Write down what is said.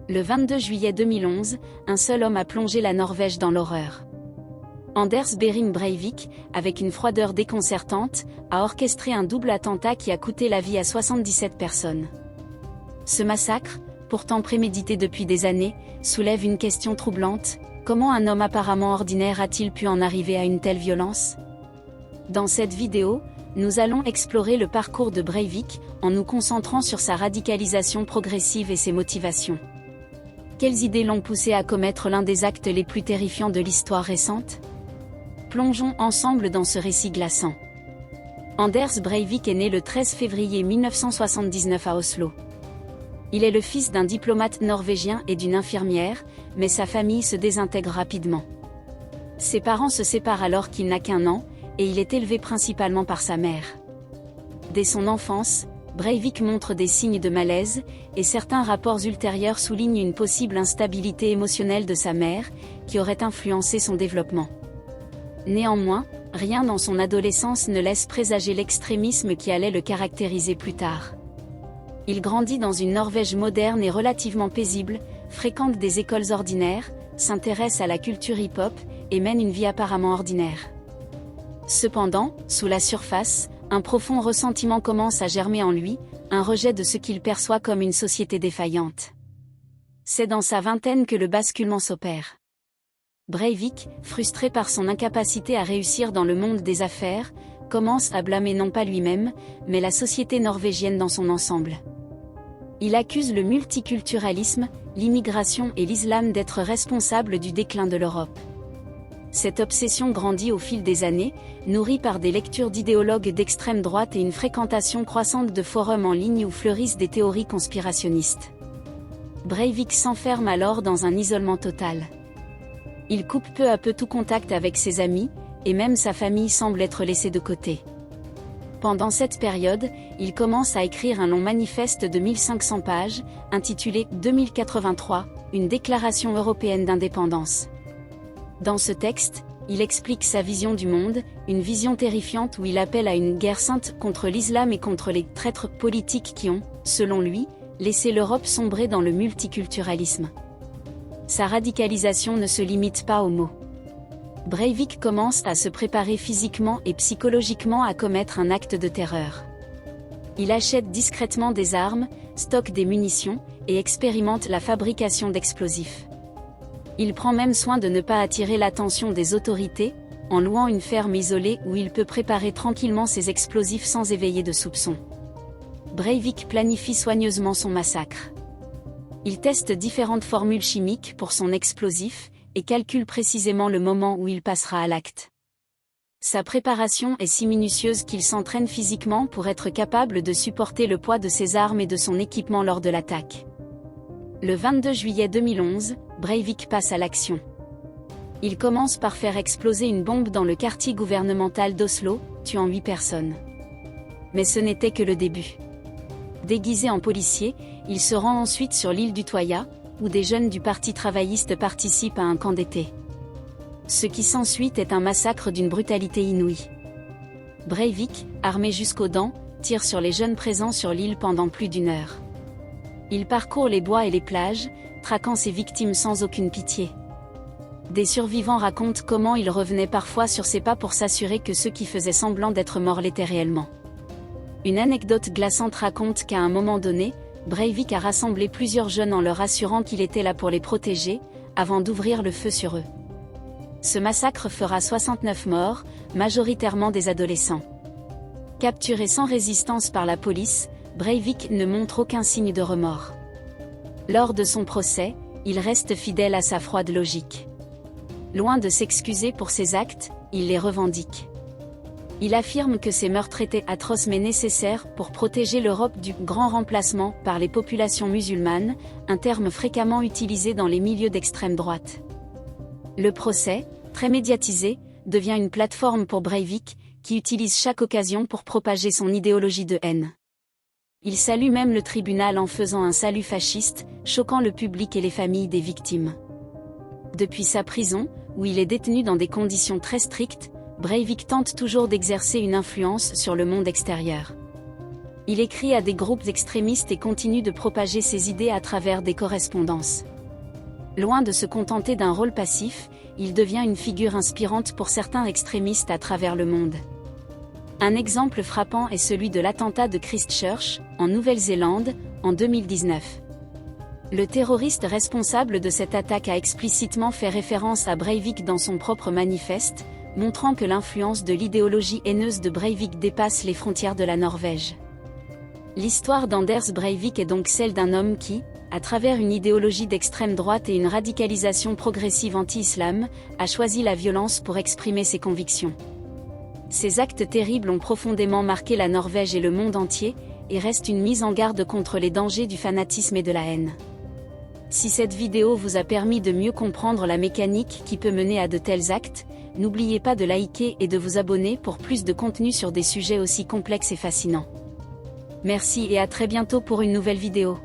Le 22 juillet 2011, un seul homme a plongé la Norvège dans l'horreur. Anders Behring Breivik, avec une froideur déconcertante, a orchestré un double attentat qui a coûté la vie à 77 personnes. Ce massacre, pourtant prémédité depuis des années, soulève une question troublante: comment un homme apparemment ordinaire a-t-il pu en arriver à une telle violence? Dans cette vidéo, nous allons explorer le parcours de Breivik, en nous concentrant sur sa radicalisation progressive et ses motivations. Quelles idées l'ont poussé à commettre l'un des actes les plus terrifiants de l'histoire récente? Plongeons ensemble dans ce récit glaçant. Anders Breivik est né le 13 février 1979 à Oslo. Il est le fils d'un diplomate norvégien et d'une infirmière, mais sa famille se désintègre rapidement. Ses parents se séparent alors qu'il n'a qu'1 an, et il est élevé principalement par sa mère. Dès son enfance, Breivik montre des signes de malaise, et certains rapports ultérieurs soulignent une possible instabilité émotionnelle de sa mère, qui aurait influencé son développement. Néanmoins, rien dans son adolescence ne laisse présager l'extrémisme qui allait le caractériser plus tard. Il grandit dans une Norvège moderne et relativement paisible, fréquente des écoles ordinaires, s'intéresse à la culture hip-hop, et mène une vie apparemment ordinaire. Cependant, sous la surface, un profond ressentiment commence à germer en lui, un rejet de ce qu'il perçoit comme une société défaillante. C'est dans sa vingtaine que le basculement s'opère. Breivik, frustré par son incapacité à réussir dans le monde des affaires, commence à blâmer non pas lui-même, mais la société norvégienne dans son ensemble. Il accuse le multiculturalisme, l'immigration et l'islam d'être responsables du déclin de l'Europe. Cette obsession grandit au fil des années, nourrie par des lectures d'idéologues d'extrême droite et une fréquentation croissante de forums en ligne où fleurissent des théories conspirationnistes. Breivik s'enferme alors dans un isolement total. Il coupe peu à peu tout contact avec ses amis, et même sa famille semble être laissée de côté. Pendant cette période, il commence à écrire un long manifeste de 1500 pages, intitulé « 2083, une déclaration européenne d'indépendance ». Dans ce texte, il explique sa vision du monde, une vision terrifiante où il appelle à une guerre sainte contre l'islam et contre les traîtres politiques qui ont, selon lui, laissé l'Europe sombrer dans le multiculturalisme. Sa radicalisation ne se limite pas aux mots. Breivik commence à se préparer physiquement et psychologiquement à commettre un acte de terreur. Il achète discrètement des armes, stocke des munitions, et expérimente la fabrication d'explosifs. Il prend même soin de ne pas attirer l'attention des autorités, en louant une ferme isolée où il peut préparer tranquillement ses explosifs sans éveiller de soupçons. Breivik planifie soigneusement son massacre. Il teste différentes formules chimiques pour son explosif, et calcule précisément le moment où il passera à l'acte. Sa préparation est si minutieuse qu'il s'entraîne physiquement pour être capable de supporter le poids de ses armes et de son équipement lors de l'attaque. Le 22 juillet 2011, Breivik passe à l'action. Il commence par faire exploser une bombe dans le quartier gouvernemental d'Oslo, tuant 8 personnes. Mais ce n'était que le début. Déguisé en policier, il se rend ensuite sur l'île du Toya, où des jeunes du Parti travailliste participent à un camp d'été. Ce qui s'ensuit est un massacre d'une brutalité inouïe. Breivik, armé jusqu'aux dents, tire sur les jeunes présents sur l'île pendant plus d'1 heure. Il parcourt les bois et les plages, traquant ses victimes sans aucune pitié. Des survivants racontent comment il revenait parfois sur ses pas pour s'assurer que ceux qui faisaient semblant d'être morts l'étaient réellement. Une anecdote glaçante raconte qu'à un moment donné, Breivik a rassemblé plusieurs jeunes en leur assurant qu'il était là pour les protéger, avant d'ouvrir le feu sur eux. Ce massacre fera 69 morts, majoritairement des adolescents. Capturé sans résistance par la police, Breivik ne montre aucun signe de remords. Lors de son procès, il reste fidèle à sa froide logique. Loin de s'excuser pour ses actes, il les revendique. Il affirme que ces meurtres étaient atroces mais nécessaires pour protéger l'Europe du « grand remplacement » par les populations musulmanes, un terme fréquemment utilisé dans les milieux d'extrême droite. Le procès, très médiatisé, devient une plateforme pour Breivik, qui utilise chaque occasion pour propager son idéologie de haine. Il salue même le tribunal en faisant un salut fasciste, choquant le public et les familles des victimes. Depuis sa prison, où il est détenu dans des conditions très strictes, Breivik tente toujours d'exercer une influence sur le monde extérieur. Il écrit à des groupes extrémistes et continue de propager ses idées à travers des correspondances. Loin de se contenter d'un rôle passif, il devient une figure inspirante pour certains extrémistes à travers le monde. Un exemple frappant est celui de l'attentat de Christchurch, en Nouvelle-Zélande, en 2019. Le terroriste responsable de cette attaque a explicitement fait référence à Breivik dans son propre manifeste, montrant que l'influence de l'idéologie haineuse de Breivik dépasse les frontières de la Norvège. L'histoire d'Anders Breivik est donc celle d'un homme qui, à travers une idéologie d'extrême droite et une radicalisation progressive anti-islam, a choisi la violence pour exprimer ses convictions. Ces actes terribles ont profondément marqué la Norvège et le monde entier, et restent une mise en garde contre les dangers du fanatisme et de la haine. Si cette vidéo vous a permis de mieux comprendre la mécanique qui peut mener à de tels actes, n'oubliez pas de liker et de vous abonner pour plus de contenu sur des sujets aussi complexes et fascinants. Merci et à très bientôt pour une nouvelle vidéo.